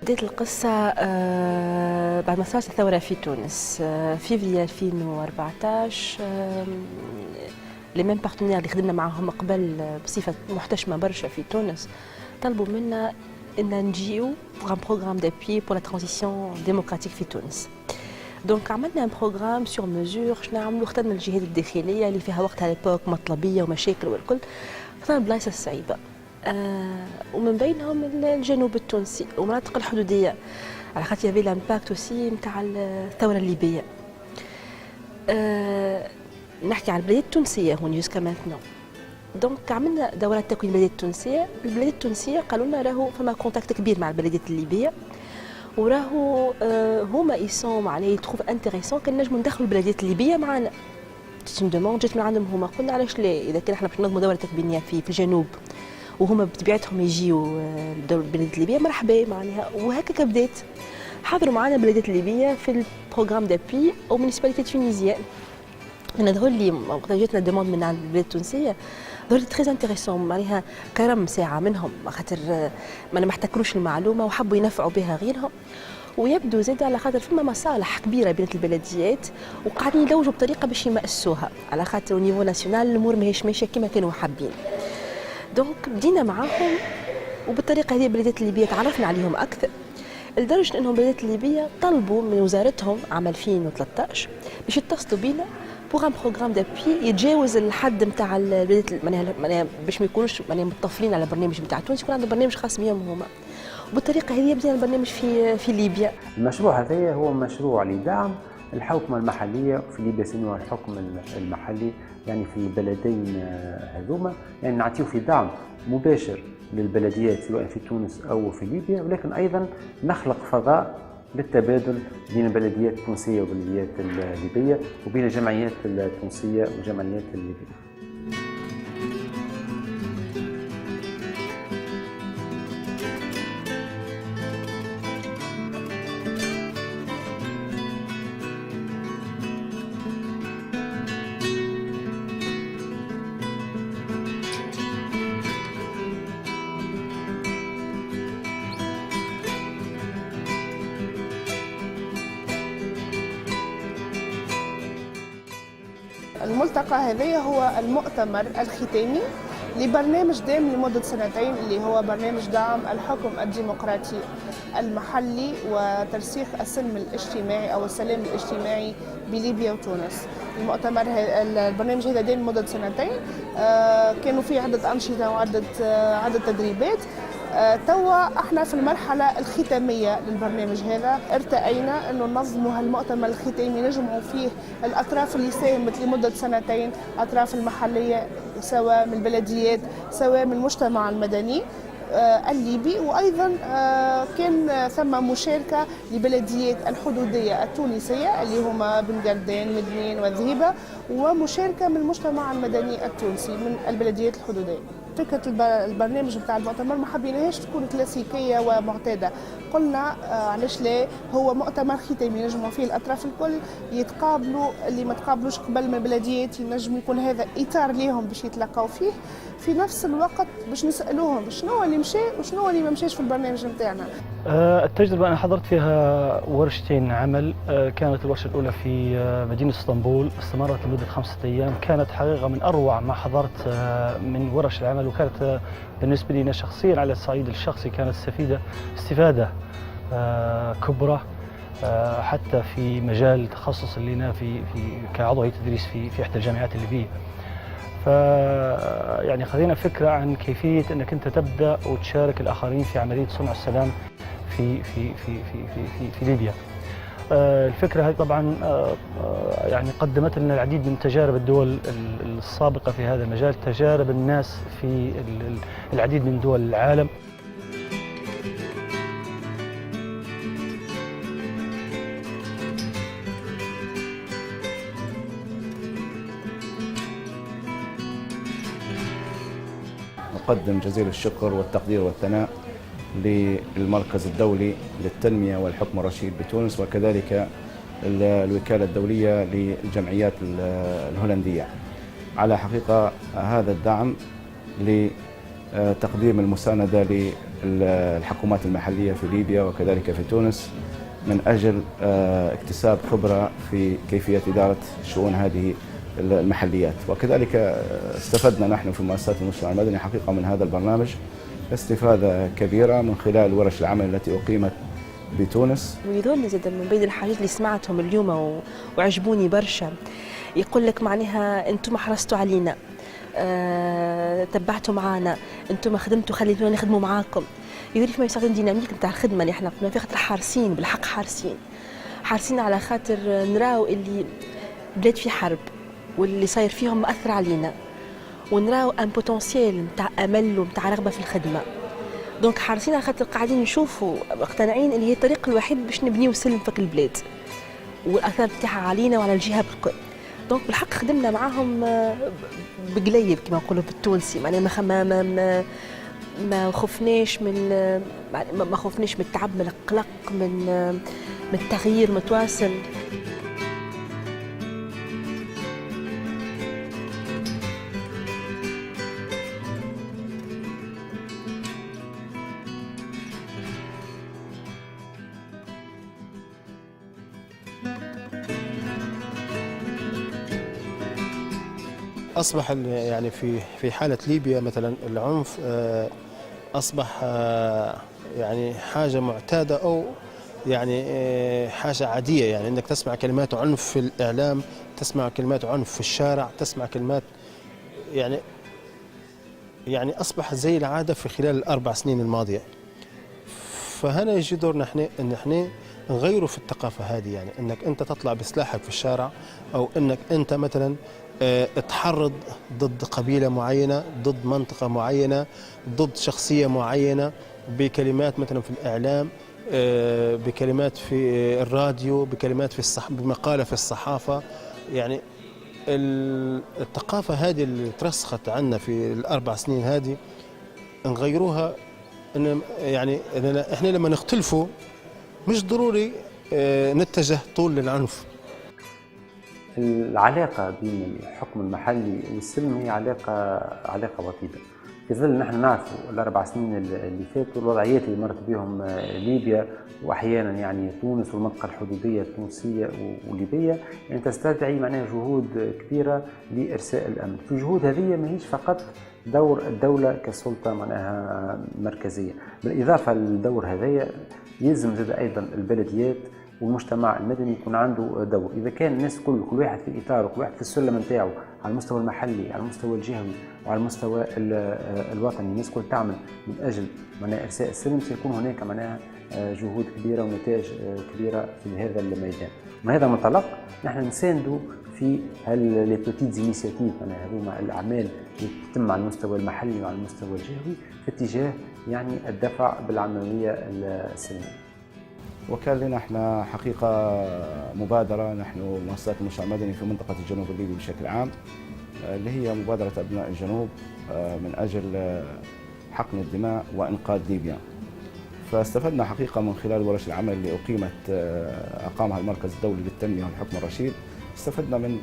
بدأت القصة بعد ما صارت الثورة في تونس فيفري 2014. لي ميم بارتنير اللي خدمنا معاهم قبل بصفة محتشمة برشا في تونس طلبوا منا ان نجيو بوغ ان بروغرام دابوي بور لا ترانزيسيون ديموكراتيك في تونس. دونك عملنا ان بروغرام سور ميزور. شنو نعملوا؟ اخترنا الجهات الداخلية اللي فيها وقتها ليبوك مطلبية ومشاكل والكل، اخترنا البلايص الصعيبة ومن بينهم الجنوب التونسي ومناطق الحدودية، على خاطر يافي لامباكت اوسي نتاع الثورة الليبية. نحكي على البلديات التونسية هون جوسكا مانتنون. دونك عملنا دورات تكوين البلديات التونسية. البلديات التونسية قالوا لنا راهو فما كونتاكت كبير مع البلديات الليبية، وراهو هما يسون معناها يتخوف انتريسون كان نجموا ندخلوا البلديات الليبية معنا. جات من عندهم هما، قلنا علاش لا؟ إذا كان احنا باش ننظموا دورة تكوينية في الجنوب وهما بطبيعتهم يجيوا البلديات الليبية، مرحبا معناها. وهكاك بدات حضروا معنا البلديات الليبية في البروغرام دابي او مونيسيباليتي تونيزيان. انا ظهر لي وقت جاتنا دوموند من عند البلاد التونسيه، ظهر لي تري انتريسون معناها كرم ساعه منهم، خاطر ما احتكروش المعلومه وحبوا ينفعوا بها غيرهم. ويبدو زاد على خاطر فما مصالح كبيره بين البلديات وقاعدين يلوجوا بطريقه باش يمأسوها، على خاطر au niveau ناسيونال الامور ماهيش ماشيه كما كانوا حابين. دونك بدينا معاهم وبالطريقه هذه البلديات الليبيه تعرفنا عليهم اكثر، لدرجه انهم البلديات الليبيه طلبوا من وزارتهم عام 2013 باش يتصلوا بينا بوغ ان بروغرام دابوي يتجاوز الحد نتاع البلديات، معناها باش ما يكونوش متطفلين على برنامج نتاع تونس، يكون عندهم برنامج خاص بهم هما. وبالطريقه هذه بدينا البرنامج في ليبيا. المشروع هذا هو مشروع لدعم الحوكمه المحليه في ليبيا، يسموها الحكم المحلي، يعني في البلدين هذوما، يعني نعطيو في دعم مباشر للبلديات سواء في تونس او في ليبيا، ولكن ايضا نخلق فضاء للتبادل بين البلديات التونسيه والبلديات الليبيه، وبين الجمعيات التونسيه والجمعيات الليبيه. الملتقى هذا هو المؤتمر الختامي لبرنامج دام لمدة سنتين، اللي هو برنامج دعم الحكم الديمقراطي المحلي وترسيخ السلم الاجتماعي أو السلام الاجتماعي بليبيا وتونس. البرنامج هذا دام لمدة سنتين، كانوا فيه عدة أنشطة وعدة تدريبات. توا احنا في المرحله الختاميه للبرنامج هذا، ارتأينا انه ننظموا هالمؤتمر الختامي نجمعوا فيه الاطراف اللي ساهمت لمده سنتين، الاطراف المحليه سواء من البلديات سواء من المجتمع المدني الليبي، وايضا كان ثم مشاركه لبلديات الحدوديه التونسيه اللي هما بن قردان مدنين وذهيبه، ومشاركه من المجتمع المدني التونسي من البلديات الحدوديه. فكرة البرنامج بتاع المؤتمر ما حبيناهاش تكون كلاسيكية ومعتادة، قلنا علاش لا، هو مؤتمر ختامي نجموا فيه الأطراف الكل يتقابلوا، اللي ما تقابلوش قبل من البلديات ينجم يكون هذا إطار ليهم باش يتلقاو فيه، في نفس الوقت باش نسألوهم شنو اللي مشى وشنو اللي ما مشاش في البرنامج نتاعنا. التجربة أنا حضرت فيها ورشتين عمل. كانت الورشة الأولى في مدينة اسطنبول، استمرت لمدة 5 أيام، كانت حقيقة من أروع ما حضرت من ورش العمل، وكانت بالنسبة لي شخصيا على الصعيد الشخصي كانت استفادة كبرى، حتى في مجال التخصص اللي أنا في كعضو هيئة تدريس في إحدى الجامعات الليبية. يعني خذينا فكرة عن كيفية أنك أنت تبدأ وتشارك الآخرين في عملية صنع السلام في ليبيا. الفكرة هذه طبعا يعني قدمت لنا العديد من تجارب الدول السابقة في هذا المجال، تجارب الناس في العديد من دول العالم. أقدم جزيل الشكر والتقدير والثناء للمركز الدولي للتنمية والحكم الرشيد بتونس، وكذلك الوكالة الدولية للجمعيات الهولندية على حقيقة هذا الدعم تقديم المساندة للحكومات المحلية في ليبيا وكذلك في تونس من أجل اكتساب خبرة في كيفية إدارة شؤون هذه المحليات. وكذلك استفدنا نحن في مؤسسات المجتمع المدني حقيقة من هذا البرنامج استفادة كبيرة من خلال ورش العمل التي أقيمت بتونس. ويظل زاد من بين الحاجات اللي سمعتهم اليوم وعجبوني برشا، يقول لك معناها انتم حرصتوا علينا، تبعتوا معنا، انتم خدمتوا خليتونا نخدموا معاكم. يقول لك ما يستخدم ديناميك نتاع الخدمه اللي احنا قلنا في خاطر حارسين بالحق، حارسين على خاطر نراو اللي بلاد في حرب واللي صاير فيهم مأثر علينا، ونراو ان بوتنسيال نتاع امل ونتاع رغبه في الخدمه. دونك حارسين على خاطر قاعدين نشوفوا مقتنعين اللي هي الطريق الوحيد باش نبنيو سلم فك البلاد والاثار بتاعها علينا وعلى الجهه بالكل. دونك بالحق خدمنا معاهم بقليب كما نقولوا بالتونسي، معناها ما خفناش ما خفناش من التعب، من القلق، من التغيير متواصل. أصبح يعني في حالة ليبيا مثلا العنف أصبح يعني حاجة معتادة أو يعني حاجة عادية، يعني أنك تسمع كلمات عنف في الإعلام، تسمع كلمات عنف في الشارع، تسمع كلمات يعني أصبح زي العادة في خلال ال4 سنين الماضية. فهنا يجي دورنا إن احنا نغيروا في الثقافة هذه، يعني أنك أنت تطلع بسلاحك في الشارع أو أنك أنت مثلا تحرض ضد قبيلة معينة، ضد منطقة معينة، ضد شخصية معينة، بكلمات مثلا في الإعلام، بكلمات في الراديو، بكلمات بمقالة في الصحافة. يعني الثقافة هذه اللي ترسخت عندنا في ال4 سنين هذه نغيروها. إن يعني إحنا لما نختلفوا مش ضروري نتجه طول للعنف. العلاقة بين الحكم المحلي والسلم هي علاقة وطيدة. في ظل نحن نعرفوا ال4 سنين اللي فاتوا الوضعيات اللي مرت بهم ليبيا واحيانا يعني تونس والمنطقة الحدودية التونسية والليبية، يعني تستدعي معناها جهود كبيرة لإرساء الأمن. في الجهود هذه ماهيش فقط دور الدولة كسلطة معناها مركزية، بالإضافة للدور هذايا يلزم زاد أيضا البلديات والمجتمع المدني يكون عنده دور. اذا كان الناس كل واحد في اطاره، كل واحد في السلم نتاعو على المستوى المحلي، على المستوى الجهوي وعلى المستوى الوطني، الناس كل تعمل من اجل معناها ارساء السلم، سيكون هناك معناها جهود كبيره ونتائج كبيره في هذا الميدان. من هذا المنطلق نحن نساندوا في لي بوتيت انيشيتيف، معناها هذوما الاعمال اللي تتم على المستوى المحلي وعلى المستوى الجهوي في اتجاه يعني الدفع بالعمليه السلميه. وكان لنا احنا حقيقة مبادرة نحن مؤسسات المجتمع المدني في منطقة الجنوب الليبي بشكل عام، اللي هي مبادرة أبناء الجنوب من أجل حقن الدماء وإنقاذ ليبيا. فاستفدنا حقيقة من خلال ورش العمل اللي أقامها المركز الدولي للتنمية والحكم الرشيد. استفدنا من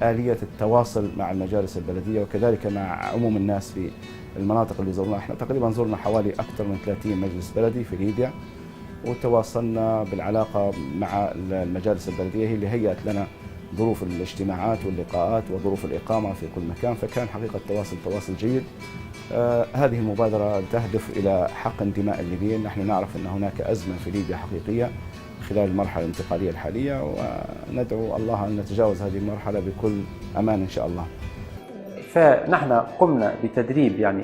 آلية التواصل مع المجالس البلدية وكذلك مع عموم الناس في المناطق اللي زرناها. احنا تقريبا زرنا حوالي أكثر من 30 مجلس بلدي في ليبيا، وتواصلنا بالعلاقة مع المجالس البلدية هي اللي هيأت لنا ظروف الاجتماعات واللقاءات وظروف الإقامة في كل مكان، فكان حقيقة تواصل جيد. هذه المبادرة تهدف إلى حقن دماء الليبيين. نحن نعرف أن هناك أزمة في ليبيا حقيقية خلال المرحلة الانتقالية الحالية، وندعو الله أن نتجاوز هذه المرحلة بكل أمان إن شاء الله. فنحن قمنا بتدريب يعني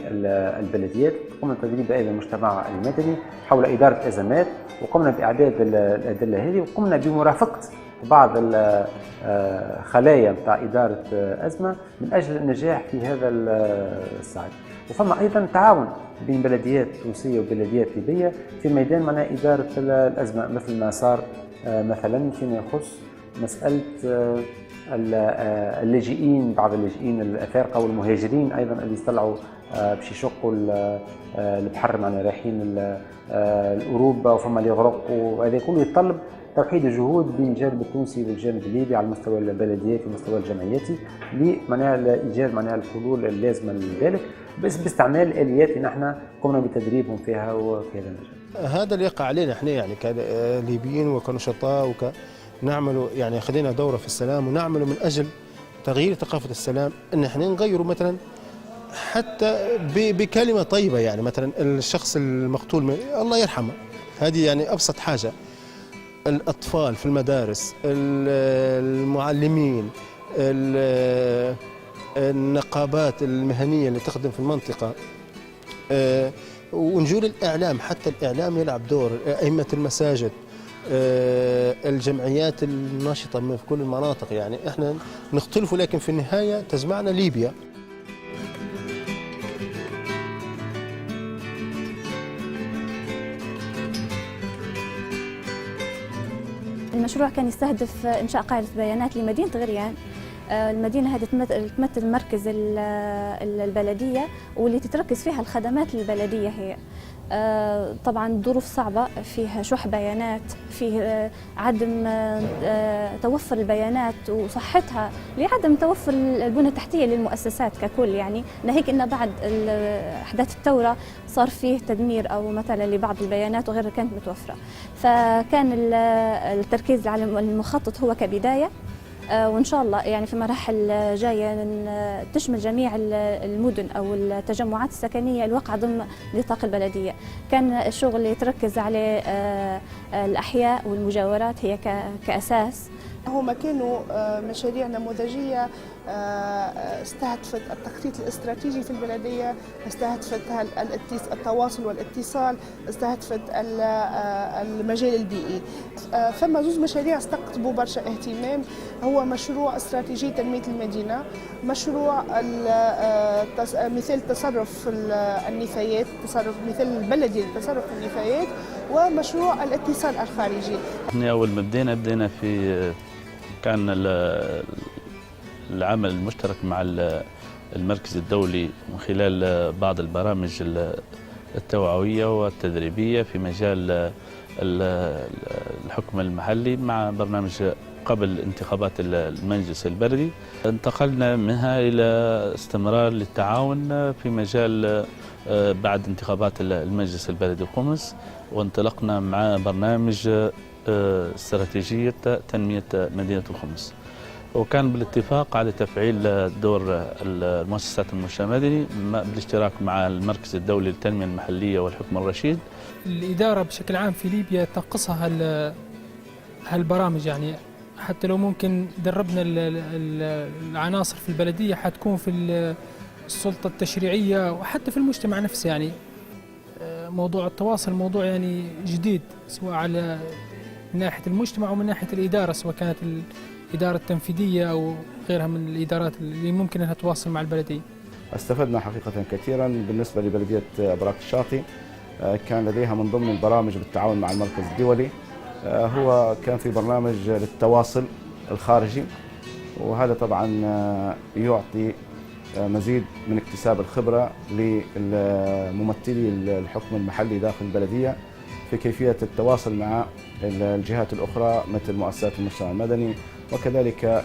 البلديات، قمنا بتدريب أيضا المجتمع المدني حول إدارة أزمات، وقمنا بإعداد الأدلة هذه، وقمنا بمرافقة بعض الخلايا بتاع إدارة أزمة من أجل النجاح في هذا الصعيد. وفما أيضا تعاون بين بلديات تونسية وبلديات ليبية في ميدان معناها إدارة الأزمة، مثل ما صار مثلا فيما يخص مسألة اللاجئين، بعض اللاجئين الأفارقة والمهاجرين أيضا اللي طلعوا باش يشقوا البحر معنا رايحين لأوروبا، وفما اللي يغرقوا. وهذا كله يتطلب توحيد الجهود بين الجانب التونسي والجانب الليبي على المستوى البلدياتي والمستوى الجمعياتي لمعناها لإيجاد معناها الحلول اللازمة لذلك. بس باستعمال الاليات اللي نحن قمنا بتدريبهم فيها وفي هذا المجال. هذا اللي يقع علينا احنا يعني كليبيين وكنشطاء نعمل يعني خلينا دوره في السلام ونعمل من اجل تغيير ثقافه السلام، ان احنا نغيروا مثلا حتى بكلمه طيبه، يعني مثلا الشخص المقتول الله يرحمه، هذه يعني ابسط حاجه. الاطفال في المدارس، المعلمين، النقابات المهنيه اللي تخدم في المنطقه، ونجول الاعلام، حتى الاعلام يلعب دور، ائمه المساجد، الجمعيات الناشطه في كل المناطق. يعني احنا نختلف لكن في النهايه تجمعنا ليبيا. المشروع كان يستهدف إنشاء قاعدة بيانات لمدينة غريان. المدينة هذه تمثل مركز البلدية واللي تتركز فيها الخدمات البلدية هي. طبعا ظروف صعبة، فيها شح بيانات، فيه عدم توفر البيانات وصحتها لعدم توفر البنى التحتية للمؤسسات ككل. يعني ناهيك أن بعد أحداث الثورة صار فيه تدمير أو مثلا لبعض البيانات وغيرها كانت متوفرة، فكان التركيز على المخطط هو كبداية، وإن شاء الله يعني في مراحل جاية تشمل جميع المدن أو التجمعات السكنية الواقعة ضمن نطاق البلدية. كان الشغل يتركز على الأحياء والمجاورات هي كأساس. هما كانوا مشاريع نموذجية استهدفت التخطيط الاستراتيجي في البلدية، استهدفت التواصل والاتصال، استهدفت المجال البيئي. فما زوج مشاريع استقطبوا برشا اهتمام، هو مشروع استراتيجية تنمية المدينة، مشروع مثال تصرف النفايات، مثال البلدي لتصرف النفايات، ومشروع الاتصال الخارجي. احنا أول ما بدينا في كان العمل المشترك مع المركز الدولي من خلال بعض البرامج التوعوية والتدريبية في مجال الحكم المحلي، مع برنامج قبل انتخابات المجلس البلدي. انتقلنا منها إلى استمرار للتعاون في مجال بعد انتخابات المجلس البلدي قمص، وانطلقنا مع برنامج استراتيجية تنمية مدينة الخمس، وكان بالاتفاق على تفعيل دور المؤسسات المجتمع المدني بالاشتراك مع المركز الدولي للتنمية المحلية والحكم الرشيد. الإدارة بشكل عام في ليبيا تنقصها هالبرامج، يعني حتى لو ممكن دربنا العناصر في البلدية حتكون في السلطة التشريعية وحتى في المجتمع نفسه. يعني موضوع التواصل موضوع يعني جديد، سواء على من ناحية المجتمع ومن ناحية الإدارة، سواء كانت الإدارة التنفيذية أو غيرها من الإدارات اللي ممكن أنها تواصل مع البلدية. استفدنا حقيقة كثيرا. بالنسبة لبلدية براك الشاطئ كان لديها من ضمن البرامج بالتعاون مع المركز الدولي هو كان في برنامج للتواصل الخارجي، وهذا طبعا يعطي مزيد من اكتساب الخبرة لممثلي الحكم المحلي داخل البلدية في كيفية التواصل مع الجهات الأخرى مثل مؤسسات المجتمع المدني وكذلك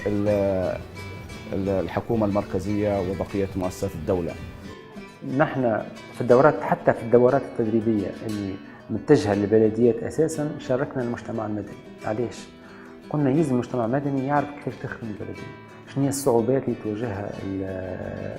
الحكومة المركزية وبقية مؤسسات الدولة. نحن في الدورات، حتى في الدورات التدريبية اللي متجهة للبلديات أساسا شاركنا المجتمع المدني. علاش؟ قلنا يلزم المجتمع المدني يعرف كيف تخدم البلدية، شنو هي الصعوبات اللي تواجهها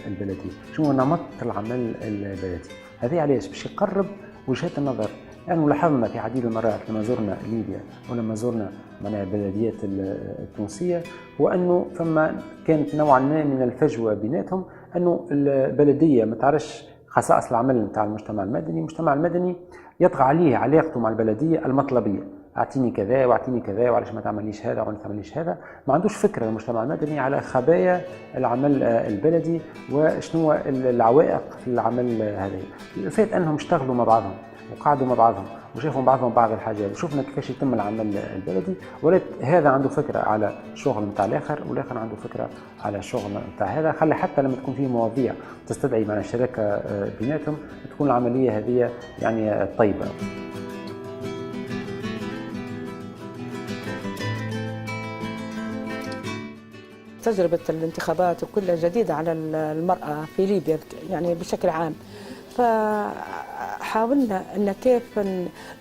البلدية، شنو هو نمط العمل البلدي. هذه علاش؟ باش يقرب وجهات النظر. يعني لاحظنا في عديد المرات لما زرنا ليبيا ولما زرنا البلديات التونسية، هو أنه فما كانت نوعا ما من الفجوة بيناتهم، أنه البلدية ما تعرفش خصائص العمل نتاع المجتمع المدني. المجتمع المدني يطغى عليه علاقته مع البلدية المطلبية، اعطيني كذا واعطيني كذا وعلاش ما تعمليش هذا وما تعمليش هذا. ما عندوش فكرة المجتمع المدني على خبايا العمل البلدي وشنو العوائق في العمل هذا. الفات أنهم اشتغلوا مع بعضهم وقعدوا مع بعضهم وشافوا بعضهم بعض الحاجات وشوفنا كيفاش يتم العمل البلدي، ولات هذا عنده فكرة على الشغل نتاع الآخر والآخر عنده فكرة على الشغل نتاع هذا. خلي حتى لما تكون فيه مواضيع تستدعي مع الشراكة بيناتهم تكون العملية هذه يعني طيبة. تجربة الانتخابات وكلها جديدة على المرأة في ليبيا يعني بشكل عام. فحاولنا أن كيف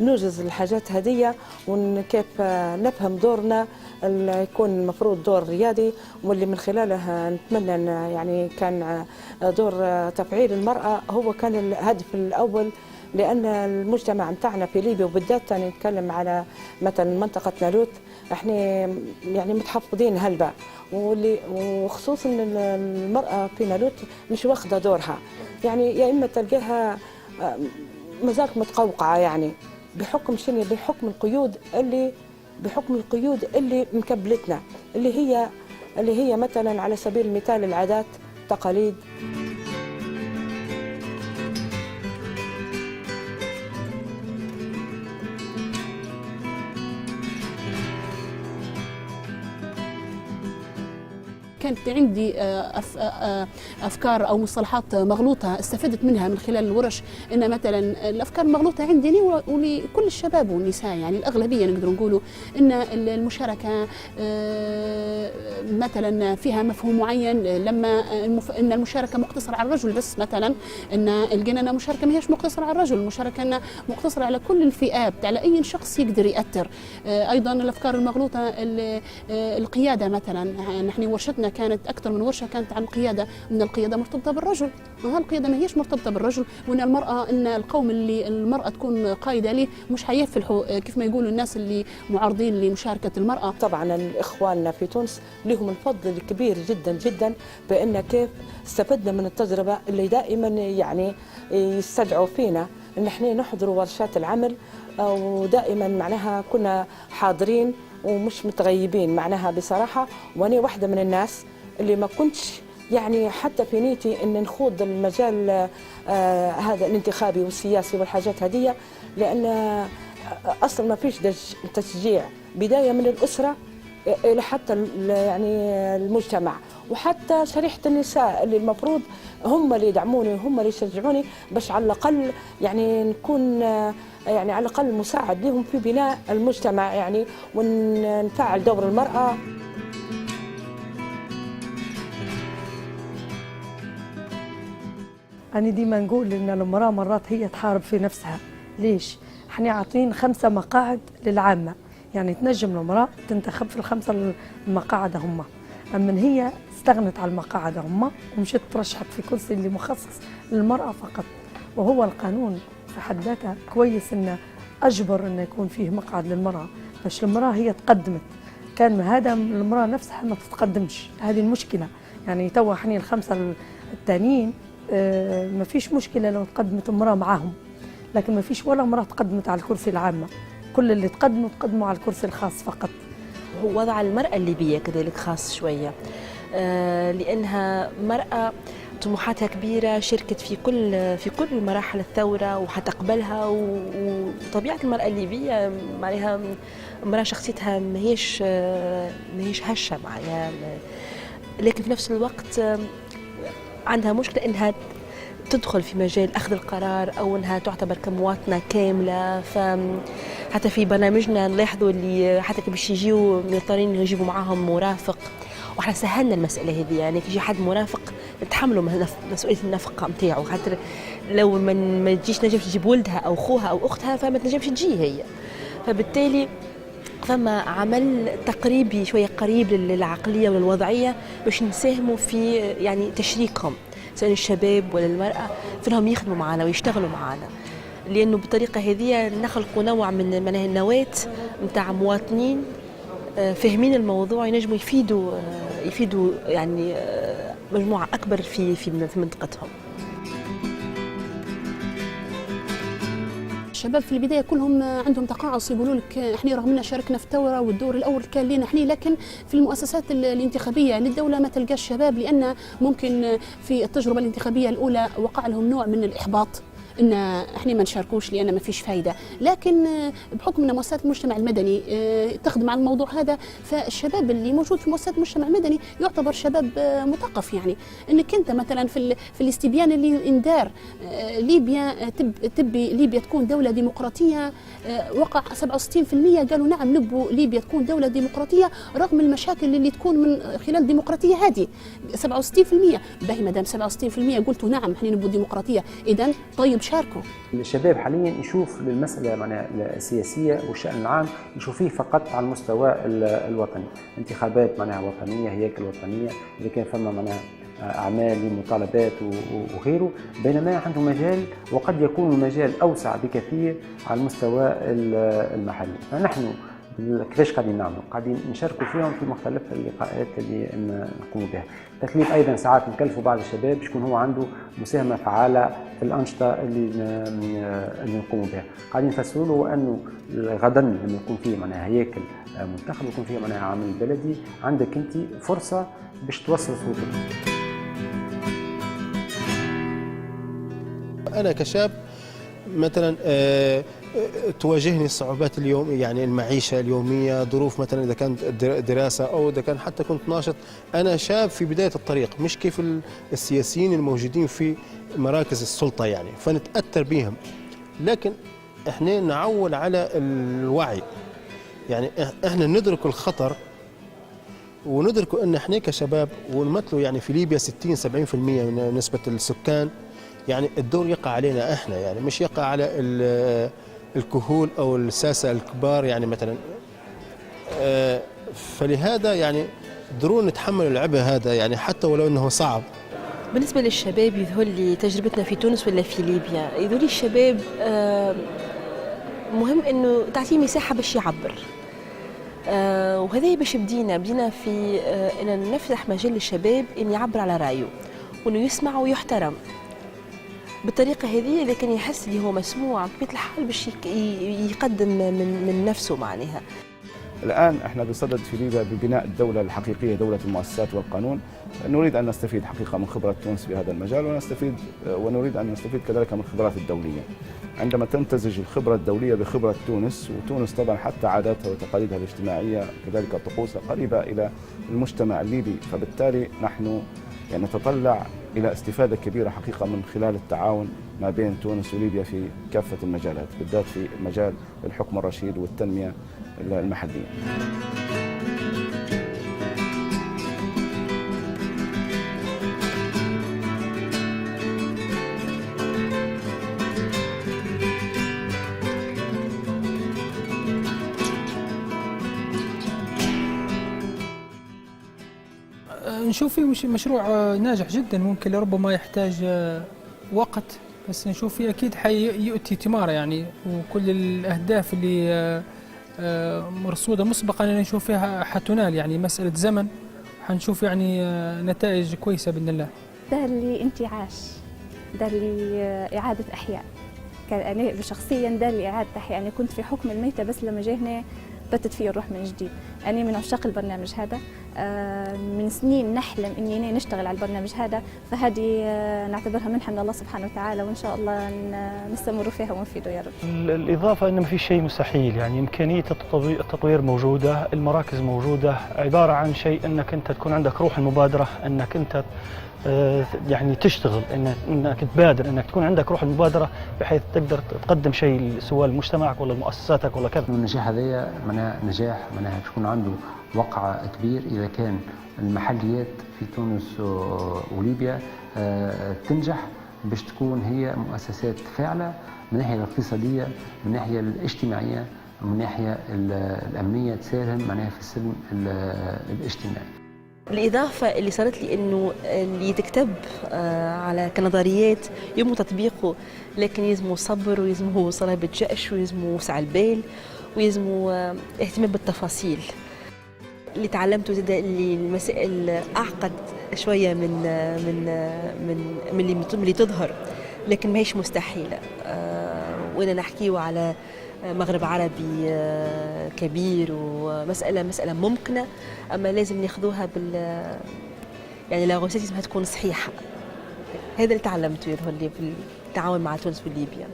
نوجز الحاجات هذه وكيف نفهم دورنا اللي يكون المفروض دور ريادي، واللي من خلاله نتمنى أن يعني كان دور تفعيل المرأة هو كان الهدف الأول. لأن المجتمع متاعنا في ليبيا وبالذات نتكلم على مثلا منطقة نالوت، احنا يعني متحفظين هلبا، وخصوصا المرأة في نالوت مش واخدة دورها، يعني يا إما تلقاها مازالت متقوقعة يعني بحكم شنو؟ بحكم القيود اللي مكبلتنا، اللي هي مثلا على سبيل المثال العادات تقاليد. كانت عندي أفكار أو مصطلحات مغلوطة استفدت منها من خلال الورش، إن مثلا الأفكار المغلوطة عندي ولكل الشباب والنساء، يعني الأغلبية نقدر نقولوا إن المشاركة مثلا فيها مفهوم معين، لما إن المشاركة مقتصرة على الرجل بس، مثلا إن لقينا أن المشاركة ما هيش مقتصرة على الرجل، المشاركة أنها مقتصرة على كل الفئات، على أي شخص يقدر يأثر. أيضا الأفكار المغلوطة القيادة، مثلا نحن ورشتنا كانت أكثر من ورشة كانت عن القيادة، أن القيادة مرتبطة بالرجل، القيادة ما هيش مرتبطة بالرجل، وأن المرأة أن القوم اللي المرأة تكون قائدة ليه مش حيفلحوا كيف ما يقولوا الناس اللي معارضين لمشاركة المرأة. طبعا إخواننا في تونس لهم الفضل الكبير جدا جدا بأن كيف استفدنا من التجربة اللي دائما يعني يستدعوا فينا أن احنا نحضروا ورشات العمل، ودائما معناها كنا حاضرين ومش متغيبين معناها بصراحة. وأنا واحدة من الناس اللي ما كنتش يعني حتى في نيتي أن نخوض المجال هذا الانتخابي والسياسي والحاجات هذه، لأن أصلا ما فيش تشجيع بداية من الأسرة إلى حتى يعني المجتمع، وحتى شريحة النساء اللي المفروض هم اللي يدعموني وهم اللي يشجعوني باش على الأقل يعني نكون يعني على الأقل مساعد لهم في بناء المجتمع يعني، ونفعل دور المرأة. أنا ديما نقول إن المرأة مرات هي تحارب في نفسها. ليش؟ احنا عاطين 5 مقاعد للعامة، يعني تنجم المرأة تنتخب في ال5 المقاعد هم، أما هي استغنت على المقاعد هم ومشت ترشحت في كرسي اللي مخصص للمرأة فقط، وهو القانون في حد ذاته كويس إنه أجبر إنه يكون فيه مقعد للمرأة باش المرأة هي تقدمت. كان هذا المرأة نفسها ما تتقدمش، هذه المشكلة. يعني توا احنا ال5 الثانيين ما فيش مشكلة لو تقدمت المرأة معاهم، لكن ما فيش ولا مرأة تقدمت على الكرسي العامة، كل اللي تقدموا على الكرسي الخاص فقط. هو وضع المرأة الليبية كذلك خاص شوية، لأنها مرأة طموحاتها كبيرة، شاركت في كل مراحل الثورة وحتى قبلها، وطبيعة المرأة الليبية معناها امرأة شخصيتها ماهيش هشة معناها، لكن في نفس الوقت عندها مشكلة إنها تدخل في مجال أخذ القرار أو أنها تعتبر كمواطنة كاملة. فحتى في برنامجنا نلاحظوا اللي حتى باش يجيوا مضطرين يجيبوا معاهم مرافق، وإحنا سهلنا المسألة هذه، يعني كي يجي حد مرافق نتحملوا مسؤولية النفقة نتاعو، خاطر لو ما تجيش نجمش تجيب ولدها أو أخوها أو أختها فما تنجمش تجي هي. فبالتالي فما عمل تقريبي شوية قريب للعقلية والوضعية باش نساهموا في يعني تشريكهم سواء الشباب ولا المرأة في انهم يخدموا معنا ويشتغلوا معنا، لأنه بالطريقة هذه نخلقوا نوع من النواة نتاع مواطنين فاهمين الموضوع ينجموا يفيدوا يعني مجموعة أكبر في منطقتهم. الشباب في البدايه كلهم عندهم تقاعس، يقولوا لك احنا رغم ان شاركنا في الثوره والدور الاول كان لنا احنا، لكن في المؤسسات الانتخابيه للدوله ما تلقاش الشباب، لان ممكن في التجربه الانتخابيه الاولى وقع لهم نوع من الاحباط، ان احنا ما نشاركوش لان ما فيش فايده، لكن بحكم ان مؤسسات المجتمع المدني تخدم على الموضوع هذا، فالشباب اللي موجود في مؤسسات المجتمع المدني يعتبر شباب مثقف. يعني انك انت مثلا في الاستبيان اللي اندار ليبيا تبي ليبيا تكون دوله ديمقراطيه، وقع 67% قالوا نعم نبوا ليبيا تكون دوله ديمقراطيه رغم المشاكل اللي تكون من خلال الديمقراطيه هذه. 67% باهي، ما دام 67% قلتوا نعم احنا نبوا ديمقراطيه، اذا طيب شاركوا. الشباب حاليا يشوف للمساله معناها السياسيه والشان العام يشوف فيه فقط على المستوى الوطني، انتخابات معناها وطنيه، هياكل وطنيه، اذا كان فما معناها اعمال مطالبات وغيره، بينما عنده مجال وقد يكون المجال اوسع بكثير على المستوى المحلي. فنحن كيفاش قاعدين نعملوا؟ قاعدين نشاركوا فيهم في مختلف اللقاءات اللي نقوم بها. التكليف ايضا ساعات نكلفوا بعض الشباب باش يكون هو عنده مساهمه فعاله في الانشطه اللي نقوموا بها. قاعدين نفسروا له انه غدا لما يكون فيه معناها هياكل منتخب، يكون فيه معناها عمل بلدي، عندك انت فرصه باش توصل صوتك. انا كشاب مثلا تواجهني الصعوبات اليوم، يعني المعيشه اليوميه، ظروف مثلا اذا كانت دراسه او اذا كان حتى كنت ناشط. انا شاب في بدايه الطريق، مش كيف السياسيين الموجودين في مراكز السلطه يعني، فنتاثر بهم. لكن احنا نعول على الوعي، يعني احنا ندرك الخطر وندركوا ان احنا كشباب ونمثلوا يعني في ليبيا 60-70% من نسبه السكان، يعني الدور يقع علينا احنا، يعني مش يقع على الكهول او الساسه الكبار يعني مثلا. فلهذا يعني ضروري نتحمل العبء هذا، يعني حتى ولو انه صعب. بالنسبة للشباب يظهر لي تجربتنا في تونس ولا في ليبيا، يظهر لي الشباب مهم انه تعطيه مساحة باش يعبر. وهذا باش بدينا في ان نفتح مجال للشباب ان يعبر على رايه وانه يسمع ويحترم. بالطريقة هذه إذا كان يحس اللي هو مسموع بطبيعة الحال باش يقدم من نفسه معناها. الآن احنا بصدد في ليبيا ببناء الدولة الحقيقية، دولة المؤسسات والقانون. نريد أن نستفيد حقيقة من خبرة تونس في هذا المجال، ونريد أن نستفيد كذلك من الخبرات الدولية. عندما تمتزج الخبرة الدولية بخبرة تونس، وتونس طبعا حتى عاداتها وتقاليدها الاجتماعية كذلك طقوسها قريبة إلى المجتمع الليبي، فبالتالي نحن يعني نتطلع إلى استفادة كبيرة حقيقة من خلال التعاون ما بين تونس وليبيا في كافة المجالات، بالذات في مجال الحكم الرشيد والتنمية المحلية. نشوف فيه مشروع ناجح جدا، ممكن لربما يحتاج وقت، بس نشوف فيه أكيد حيؤتي ثمار يعني، وكل الأهداف اللي مرصودة مسبقا أنا نشوف فيها حتنال، يعني مسألة زمن حنشوف يعني نتائج كويسة بإذن الله. ده اللي انتعاش، ده اللي إعادة أحياء. أنا شخصيا ده اللي إعادة أحياء. أنا كنت في حكم الميتة، بس لما جه هنا بتت فيه الروح من جديد. أنا من عشاق البرنامج هذا، من سنين نحلم إني نشتغل على البرنامج هذا، فهذه نعتبرها منحة من الله سبحانه وتعالى، وإن شاء الله نستمر فيها ونفيده يا رب. الإضافة إن ما في شيء مستحيل، يعني إمكانية التطوير موجودة، المراكز موجودة، عبارة عن شيء إنك أنت تكون عندك روح المبادرة، إنك أنت يعني تشتغل، انك تبادر، انك تكون عندك روح المبادره بحيث تقدر تقدم شيء سواء لمجتمعك ولا لمؤسساتك ولا كذا. النجاح هذايا معناها نجاح معناها تكون عنده وقع كبير اذا كان المحليات في تونس وليبيا تنجح باش تكون هي مؤسسات فاعله من الناحيه الاقتصاديه، من الناحيه الاجتماعيه، من الناحيه الامنيه، تساهم معناها في السلم الاجتماعي. الإضافة اللي صارت لي إنه اللي تكتب على كنظريات يمو تطبيقه، لكن يلزمه صبر ويلزمه صلابة جأش ويلزمه وسع البال ويلزمه اهتمام بالتفاصيل. اللي تعلمته زاد اللي المسائل أعقد شوية من اللي تظهر، لكن ما هيش مستحيلة. وأنا نحكيه على مغرب عربي كبير ومسألة ممكنة، أما لازم ناخذوها يعني لاغوسات لازمها تكون صحيحة. هذا اللي تعلمته يظهر لي التعاون مع تونس وليبيا.